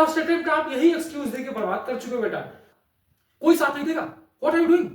First attempt आप यही excuse देके बर्बाद कर चुके हो बेटा। कोई साथ नहीं देगा। What are you doing?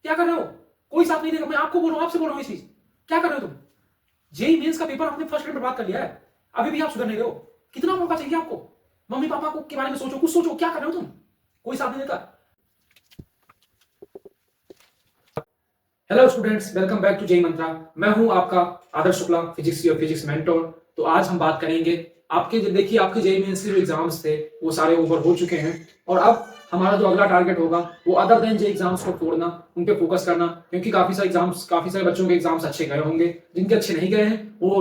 क्या कर रहे हो? कोई साथ नहीं देगा। मैं आपको बोल रहा हूं, आपसे बोल रहा हूं ये चीज। क्या कर रहे हो तुम? जेई मेंस का पेपर आपने फर्स्ट अटेम्प्ट बर्बाद कर लिया है, अभी भी आप सुधर नहीं रहे हो। कितना मौका चाहिए आपको? मम्मी पापा को के बारे में सोचो, कुछ सोचो। क्या कर रहे हो तुम? कोई साथ नहीं देता। Hello students, welcome back to JEE Mantra. मैं हूं आपका आदर्श शुक्ला, फिजिक्स और फिजिक्स मेंटोर। तो आज हम बात करेंगे आपके, देखिए आपके जेई मेंस के जो एग्जाम्स थे वो सारे ओवर हो चुके हैं और अब हमारा जो अगला टारगेट होगा वो अदर देन जेई एग्जाम्स को तोड़ना, उन पे फोकस करना। क्योंकि काफी सारे बच्चों के एग्जाम्स अच्छे गए होंगे, जिनके अच्छे नहीं गए हैं वो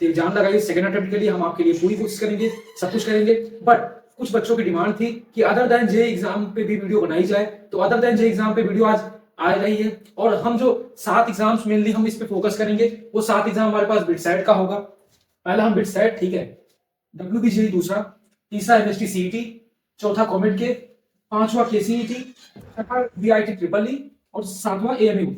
एग्जाम लगाइए सेकंड अटेम्प्ट के लिए। हम आपके लिए पूरी कोशिश करेंगे, सब कुछ करेंगे। बट कुछ बच्चों की डिमांड थी कि अदर देन जेई एग्जाम पे भी वीडियो बनाई जाए, तो अदर देन जेई एग्जाम पे वीडियो आज आ रही है। और हम जो 7 एग्जाम्स मेनली हम इस पे फोकस करेंगे, वो 7 एग्जाम हमारे पास बिट सेट का होगा। पहला हम बिट सेट, ठीक है, डब्ल्यूबीजेई दूसरा, तीसरा एमएसटी सीईटी, चौथा कॉमेट के, पांचवा केसीईटी, छठा बीआईटी ट्रिपल ई और सातवां एएमयू।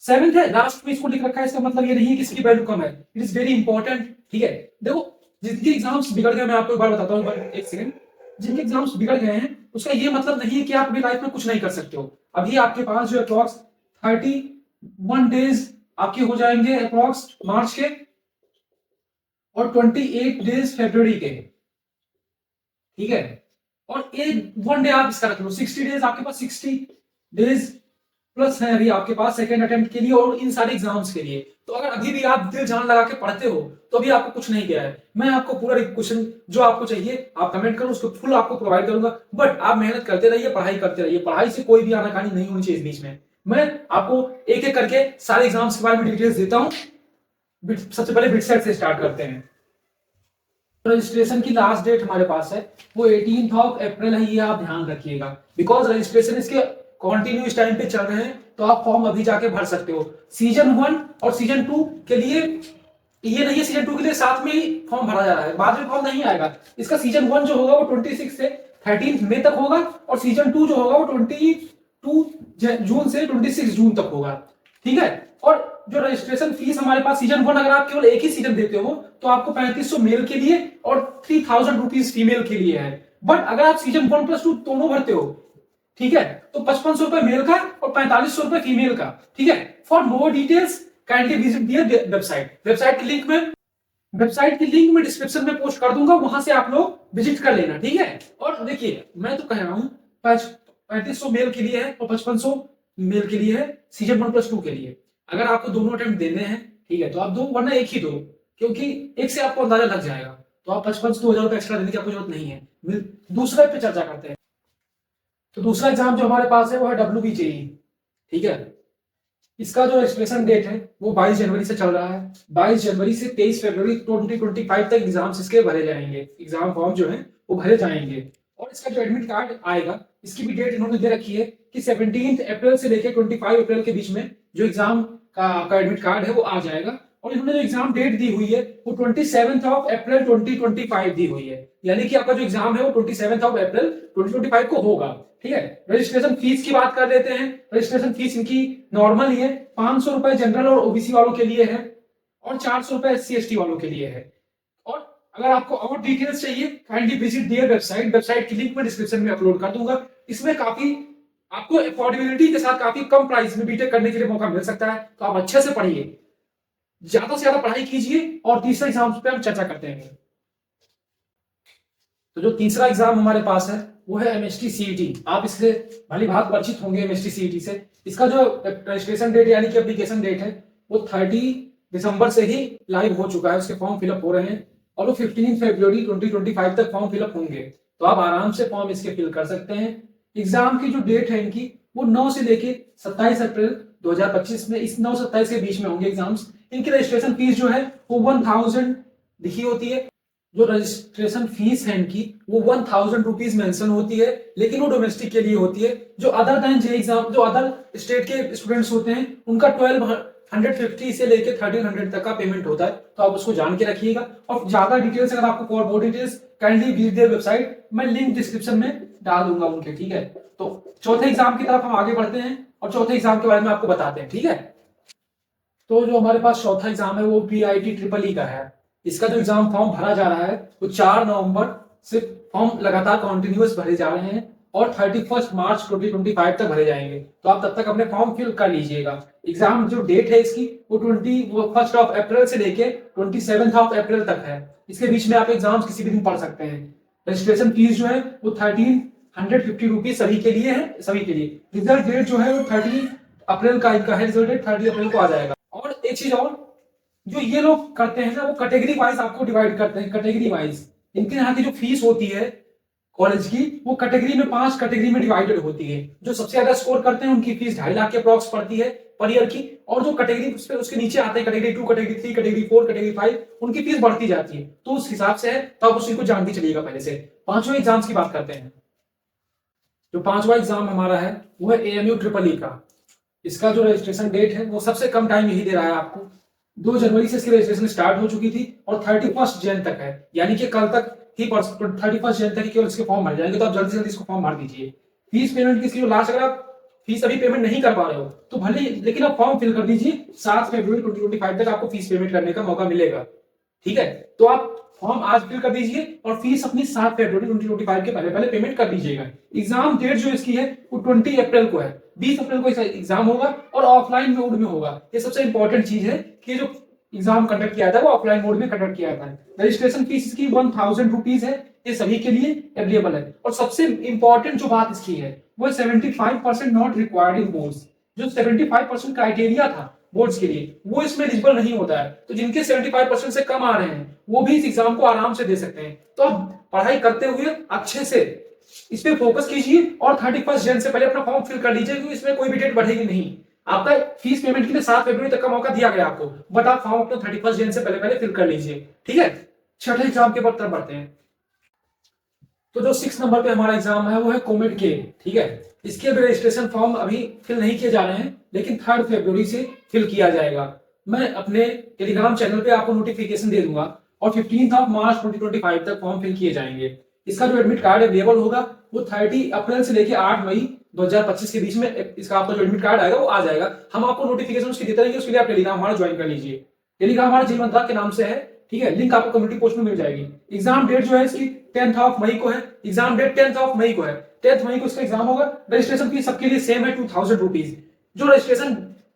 सेवेंथ है लास्ट में इसको लिख रखा है, इसका मतलब ये नहीं है कि इसकी वैल्यू कम है। इट इज वेरी इंपॉर्टेंट, ठीक है। देखो जिनके एग्जाम्स बिगड़ गए, मैं आपको एक बार बताता हूँ, एक सेकंड। जिनके एग्जाम्स बिगड़ गए हैं उसका ये मतलब नहीं है कि आप अपनी लाइफ में कुछ नहीं कर सकते हो। अभी आपके पास जो अप्रॉक्स 31 डेज आपके हो जाएंगे अप्रॉक्स मार्च के, और 28 डेज फरवरी के, ठीक है। और एक 1 डे आप इसका रख लो, 60 डेज आपके पास, 60 डेज प्लस है अभी आपके पास सेकंड अटेम्प्ट के लिए और इन सारे एग्जाम्स के लिए। तो अगर अभी भी आप दिल जान लगा के पढ़ते हो तो अभी आपको कुछ नहीं गया है। मैं आपको पूरा क्वेश्चन जो आपको चाहिए आप कमेंट करो, उसको फुल आपको प्रोवाइड करूंगा। बट आप मेहनत करते रहिए, पढ़ाई करते रहिए। पढ़ाई से कोई भी आनाकानी नहीं होनी चाहिए इस बीच में। मैं आपको एक एक करके सारे एग्जाम्स के बारे में डिटेल्स देता हूं। सबसे पहले बिट सेट से स्टार्ट करते हैं। रजिस्ट्रेशन की लास्ट डेट हमारे पास है वो 18 अप्रैल है, ये आप ध्यान रखिएगा। बिकॉज रजिस्ट्रेशन इसके कंटिन्यू इस टाइम पे चल रहे हैं, तो आप फॉर्म अभी जाके भर सकते हो। सीजन 1 और सीजन 2 के लिए ये नहीं है, सीजन 2 के लिए साथ में ही फॉर्म भरा जा रहा है, बाद में फॉर्म नहीं आएगा। इसका सीजन 1 जो होगा वो 26 से 13 मई तक होगा, और सीजन 2 जो होगा वो 22 जून से 26 जून तक होगा, ठीक है। और जो रजिस्ट्रेशन फीस हमारे पास सीजन 1, अगर आप केवल एक ही सीजन देते हो तो आपको 3500 मेल के लिए और 3000 रुपीज फीमेल के लिए है। बट अगर आप सीजन 1 प्लस 2 दोनों भरते हो, ठीक है, तो 5500 रुपए मेल का और 4500 रुपए फीमेल का, ठीक है। For more details kindly visit their website. Website की लिंक मैं डिस्क्रिप्शन में पोस्ट कर दूंगा, वहां से आप लोग विजिट कर लेना, ठीक है। और देखिए मैं तो कह रहा हूं 3500 मेल के लिए है और 5500 मेल के लिए है सीजन 1 प्लस 2 के लिए। अगर आपको दोनों अटेम्प्ट देने हैं, ठीक है, तो आप दो, वरना एक ही दो, क्योंकि एक से आपको अंदाजा लग जाएगा। तो आप 5500 रुपए एक्स्ट्रा देने की आपको जरूरत नहीं है। दूसरे पे चर्चा करते हैं। तो दूसरा एग्जाम जो हमारे पास है वो है डब्ल्यूबीजेई, ठीक है। इसका जो रजिस्ट्रेशन डेट है वो 22 जनवरी से चल रहा है। 22 जनवरी से 23 फरवरी 2025 तक एग्जाम्स इसके भरे जाएंगे, एग्जाम फॉर्म जो है वो भरे जाएंगे। और इसका जो एडमिट कार्ड आएगा, इसकी भी डेट इन्होंने दे रखी है कि 17 अप्रैल से लेकर 25 अप्रैल के बीच में जो एग्जाम का एडमिट कार्ड है वो आ जाएगा। और इन्होंने जो एग्जाम डेट दी हुई है वो 27 अप्रैल 2025 दी हुई है, यानी कि आपका जो एग्जाम है वो 27 अप्रैल 2025 को होगा, ठीक है। रजिस्ट्रेशन फीस की बात कर लेते हैं। रजिस्ट्रेशन फीस इनकी नॉर्मल ही है, 500 रुपए जनरल और ओबीसी वालों के लिए है और 400 रुपए एससी एसटी वालों के लिए है। और अगर आपको और डिटेल्स चाहिए kindly visit their website. Website की लिंक मैं डिस्क्रिप्शन में अपलोड कर दूंगा। इसमें काफी आपको अफोर्डेबिलिटी के साथ काफी कम प्राइस में बीटेक करने के लिए मौका मिल सकता है। तो आप अच्छे से पढ़िए, ज्यादा से ज्यादा पढ़ाई कीजिए। और तीसरे एग्जाम पे हम चर्चा करते हैं। तो जो तीसरा एग्जाम हमारे पास है वो है एमएसटी सीईटी। आप इससे भली भांति परिचित होंगे एमएसटी सीईटी से। इसका जो रजिस्ट्रेशन डेट यानी कि एप्लीकेशन डेट है वो 30 दिसंबर से ही लाइव हो चुका है, उसके फॉर्म फिलअप हो रहे हैं और वो 15 फरवरी 2025 तक फॉर्म फिलअप होंगे। तो आप आराम से फॉर्म इसके फिल कर सकते हैं। एग्जाम की जो डेट है इनकी वो 9 से लेके 27 अप्रैल 2025 में, इस 9-27 के बीच में होंगे एग्जाम्स। इनकी रजिस्ट्रेशन फीस जो है वो 1000 लिखी होती है। जो रजिस्ट्रेशन फीस है इनकी वो 1000 रुपीज मेंशन होती है, लेकिन वो डोमेस्टिक के लिए होती है। जो अदर देन जे एग्जाम, जो अदर स्टेट के स्टूडेंट्स होते हैं उनका 1250 से लेके 1300 तक का पेमेंट होता है। तो आप उसको जान के रखिएगा। और ज्यादा डिटेल्स अगर आपको मोर details kindly visit their website, मैं लिंक डिस्क्रिप्शन में डाल दूंगा उनके, ठीक है। तो चौथे एग्जाम की तरफ हम आगे बढ़ते हैं और चौथे एग्जाम के बारे में आपको बताते हैं, ठीक है। तो जो हमारे पास चौथा एग्जाम है वो बीआईटी ट्रिपल ई का है। इसका जो एग्जाम फॉर्म भरा जा रहा है वो 4 नवंबर सिर्फ फॉर्म लगातार कॉन्टिन्यूअस भरे जा रहे हैं और 31 मार्च 2025 तक भरे जाएंगे। तो आप तब तक अपने फॉर्म फिल कर लीजिएगा। एग्जाम जो डेट है इसकी वो 1 से लेके 27 तक है। इसके बीच में आप एग्जाम किसी भी दिन पढ़ सकते हैं। रजिस्ट्रेशन फीस जो है वो 1350 रुपीज सभी के लिए है, सभी के लिए। रिजल्ट डेट जो है वो 30 अप्रैल का इनका है, रिजल्ट डेट 30 अप्रैल को आ जाएगा। और एक चीज और, जो ये लोग करते हैं ना, वो कैटेगरी वाइज आपको डिवाइड करते हैं, कैटेगरी वाइज। इनके यहाँ की जो फीस होती है कॉलेज की, वो कैटेगरी में 5 कैटेगरी में डिवाइडेड होती है। जो सबसे ज्यादा स्कोर करते हैं उनकी फीस 2.5 लाख के अप्रॉक्स पड़ती है पर ईयर की। और जो कैटेगरी उसके नीचे आते हैं, कैटेगरी 2, कैटेगरी 3, कैटेगरी 4, कैटेगरी 5, उनकी फीस बढ़ती जाती है। तो उस हिसाब से है, तो आप उसको जानती चलिएगा पहले से। पांचवें एग्जाम्स की बात करते हैं। जो पांचवा एग्जाम हमारा है वो है AMU EEE का। इसका जो रजिस्ट्रेशन डेट है वो सबसे कम टाइम यही दे रहा है आपको। 2 जनवरी से इसकी रजिस्ट्रेशन स्टार्ट हो चुकी थी और 31 जन तक है, यानी कि कल तक ही 31 जन तक ही केवल इसके फॉर्म भर जाएंगे। तो आप जल्दी से जल्दी इसको फॉर्म भर दीजिए। फीस पेमेंट की इसकी जो लास्ट, अगर आप फीस अभी पेमेंट नहीं कर पा रहे हो तो भले, लेकिन आप फॉर्म फिल कर दीजिए। 7 फरवरी 2025 तक आपको फीस पेमेंट करने का मौका मिलेगा। ठीक है, तो आप फॉर्म आज फिल कर दीजिए और फीस अपनी 7 फरवरी 2025 के पहले पहले पेमेंट कर दीजिएगा। एग्जाम डेट जो इसकी है वो 20 अप्रैल को है। 20 अप्रैल को एग्जाम होगा और ऑफलाइन मोड में होगा। ये सबसे इंपॉर्टेंट चीज है कि जो एग्जाम कंडक्ट किया था वो ऑफलाइन मोड में कंडक्ट किया था। रजिस्ट्रेशन फीस इसकी 1000 रुपीज है। ये सभी के लिए अवेलेबल है। और सबसे इंपॉर्टेंट जो बात इसकी है वो 75% नॉट रिक्वायर्ड इन बोर्ड्स। जो 75% क्राइटेरिया था बोर्ड्स के लिए वो इसमें एलिजिबल नहीं होता है। तो जिनके 75% से कम आ रहे हैं वो भी इस एग्जाम को आराम से दे सकते हैं। तो आप पढ़ाई करते हुए अच्छे से इस पे फोकस कीजिए और 31 जन से पहले अपना फॉर्म फिल कर लीजिए, क्योंकि इसमें कोई भी डेट बढ़ेगी नहीं। आपका फीस पेमेंट के लिए 7 फरवरी तक का मौका दिया गया आपको, बट आप फॉर्म अपना 31 जन से पहले पहले फिल कर लीजिए। ठीक है, छठे एग्जाम के तरफ बढ़ते हैं। तो जो 6 नंबर पे हमारा एग्जाम है वो है कोमेड के। ठीक है, इसके भी रजिस्ट्रेशन फॉर्म अभी फिल नहीं किए जा रहे हैं, लेकिन 3 फरवरी से फिल किया जाएगा। मैं अपने टेलीग्राम चैनल पे आपको नोटिफिकेशन दे दूंगा और 15 मार्च 2025 तक फॉर्म फिल किए जाएंगे। इसका जो एडमिट कार्ड अवेलेबल होगा वो 30 अप्रैल से लेकर 8 मई 2025 के बीच में इसका आपका जो एडमिट कार्ड आएगा वो आ जाएगा। हम आपको नोटिफिकेशन उसकी देते रहेंगे, उसके लिए आप टेलीग्राम हमारा ज्वाइन कर लीजिए। टेलीग्राम हमारा जय मंत्रा के नाम से है। ठीक है, लिंक आपको कम्युनिटी पोस्ट में मिल जाएगी। एग्जाम डेट जो है इसकी 10 मई को है। एग्जाम डेट 10 मई को है। 10 मई को इसका एग्जाम होगा। रजिस्ट्रेशन फीस सबके लिए सेम है, 2000 रुपीज। जो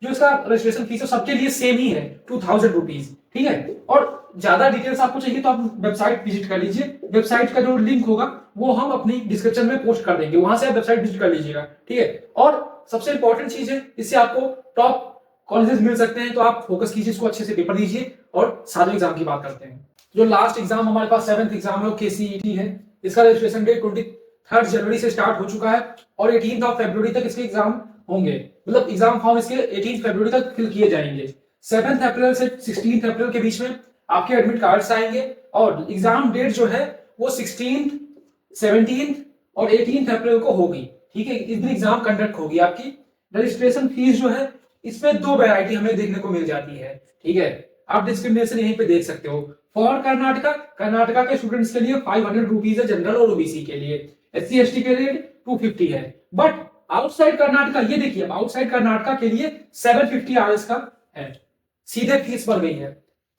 इसका रजिस्ट्रेशन फीस है सबके लिए सेम ही है, 2000 रुपीज। ठीक है, और ज्यादा डिटेल्स आपको चाहिए तो आप वेबसाइट विजिट कर लीजिए। वेबसाइट का जो लिंक होगा वो हम अपनी डिस्क्रिप्शन में पोस्ट कर देंगे, वहां से आप वेबसाइट विजिट कर लीजिएगा। ठीक है, और सबसे इंपॉर्टेंट चीज है, इससे आपको टॉप कॉलेजेस मिल सकते हैं। तो आप फोकस कीजिए, इसको अच्छे से पेपर दीजिए। और सारे एग्जाम की बात करते हैं। जो लास्ट एग्जाम हमारे पास 7th एग्जाम है वो KCET है। इसका रजिस्ट्रेशन डेट 23 जनवरी से स्टार्ट हो चुका है और 18 फरवरी तक इसके एग्जाम होंगे। मतलब एग्जाम फॉर्म इसके 18 फरवरी तक फिल किए जाएंगे। 7 अप्रैल से 16 अप्रैल के बीच में आपके एडमिट कार्ड्स आएंगे और एग्जाम डेट जो है वो 16, 17 और 18 अप्रैल को होगी। ठीक है, इस दिन एग्जाम कंडक्ट होगी आपकी। रजिस्ट्रेशन फीस जो है इसमें 2 वैरायटी हमें देखने को मिल जाती है। ठीक है, आप डिस्क्रिमिनेशन यहीं पे देख सकते हो। फॉर कर्नाटका के स्टूडेंट्स के लिए 500 रुपीज है, जनरल और ओबीसी के लिए। SC ST के लिए 250 है। बट आउटसाइड कर्नाटका, ये देखिए, आउटसाइड कर्नाटका के लिए 750 RS का है, सीधे फीस बढ़ गई है।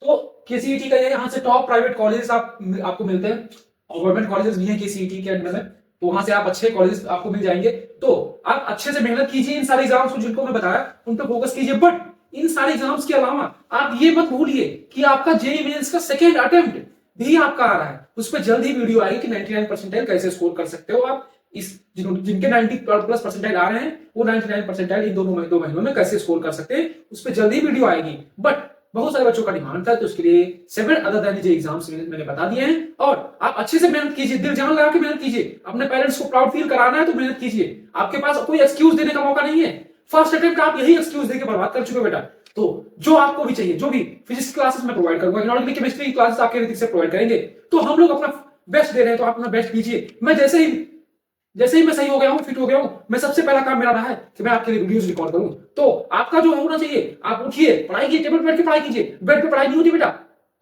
तो KCET का ये यहाँ से टॉप प्राइवेट कॉलेजेस आपको मिलते हैं और गवर्नमेंट कॉलेजेस भी हैं KCET के अंडर में। तो वहां से आप अच्छे कॉलेज आपको मिल जाएंगे। तो आप अच्छे से मेहनत कीजिए, इन सारे एग्जाम्स को जिनको मैं बताया उन पर फोकस कीजिए। बट इन सारे एग्जाम्स के अलावा आप ये मत भूलिए कि आपका JEE मेंस का सेकेंड अटेम्प्ट भी आपका आ रहा है। उस पर जल्द ही वीडियो आएगी कि 99 परसेंटाइल कैसे स्कोर कर सकते हो आप। इस जिनके 90+ परसेंटाइल आ रहे हैं वो 99 परसेंटाइल इन 2 महीनों में कैसे स्कोर कर सकते हैं, उस पर जल्दी वीडियो आएगी। बट बहुत सारे बच्चों का डिमांड था, तो उसके लिए 7 अदर देन जे एग्जाम्स मैंने बता दिए हैं। और आप अच्छे से मेहनत कीजिए, दिल जान लगा के मेहनत कीजिए। अपने पेरेंट्स को प्राउड फील कराना है तो मेहनत कीजिए। आपके पास कोई एक्सक्यूज देने का मौका नहीं है। फर्स्ट अटेम्प्ट आप यही एक्सक्यूज देके बर्बाद कर चुके हो बेटा। तो जो आपको भी चाहिए, जो भी फिजिक्स क्लासेस में प्रोवाइड करूंगा, इनऑर्गेनिक केमिस्ट्री क्लासेस आपके ऋतिक से प्रोवाइड करेंगे। तो हम लोग अपना बेस्ट दे रहे हैं, तो आप अपना बेस्ट कीजिए। मैं जैसे ही मैं सही हो गया हूं, फिट हो गया हूं, मैं सबसे पहला काम मेरा रहा है कि मैं आपके लिए वीडियोस रिकॉर्ड करूं। तो आपका जो होना चाहिए, आप उठिए, पढ़ाई कीजिए, टेबल पे बैठ के पढ़ाई कीजिए। बेड पे पढ़ाई नहीं होती बेटा।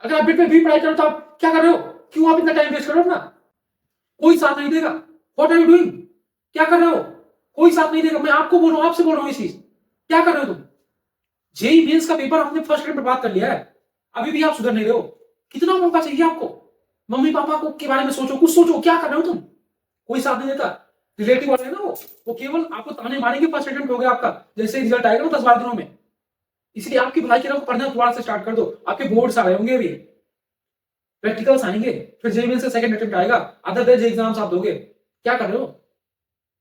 अगर आप बेड पे भी पढ़ाई करो तो आप क्या कर रहे हो? क्यों आप इतना टाइम वेस्ट कर रहे हो अपना? कोई साथ नहीं देगा। What are you doing? क्या कर रहे हो? कोई साथ नहीं देगा। मैं आपको बोल रहा हूं, आपसे बोल रहा हूं ये चीज। क्या कर रहे हो तुम? JEE मेंस का पेपर आपने फर्स्ट अटेम्प्ट बर्बाद कर लिया है, अभी भी आप सुधर नहीं रहे हो। कितना मौका चाहिए आपको? मम्मी पापा को के बारे में सोचो, कुछ सोचो, क्या कर रहे हो तुम? कोई साथ नहीं देता। रिलेटिव वाले ना वो केवल आपको ताने मारेंगे फर्स्ट अटेम्प्ट हो गया आपका, जैसे रिजल्ट आएगा ना 10-12 दिनों में। इसलिए आपकी भलाई के लिए पढ़ना दोबारा से स्टार्ट कर दो। आपके बोर्ड्स आ रहे होंगे अभी, प्रैक्टिकल्स आएंगे, फिर जेईई मेंस का सेकंड अटेम्प्ट आएगा, अदर बेस्ड एग्जाम्स आप दोगे। क्या कर रहे हो?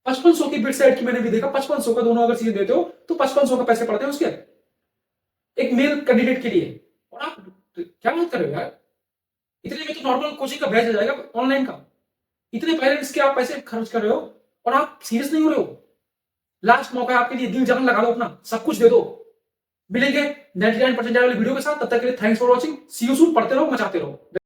5500 की बिट सेट की मैंने भी देखा, 5500 का दोनों अगर चीजें देते हो तो 5500 का पैसे पड़ते हैं उसके, एक मेल कैंडिडेट के लिए। और आप क्या बात कर रहे हो यार? इतने में तो नॉर्मल कोचिंग का बैच आ जाएगा ऑनलाइन का। इतने पेरेंट्स के आप पैसे खर्च कर रहे हो और आप सीरियस नहीं हो रहे हो। लास्ट मौका है आपके लिए, दिल जान लगा दो अपना, सब कुछ दे दो। मिलेंगे 99% वाली वीडियो के साथ, तब तक के लिए thanks for watching, see you soon. पढ़ते रहो, मचाते रहो।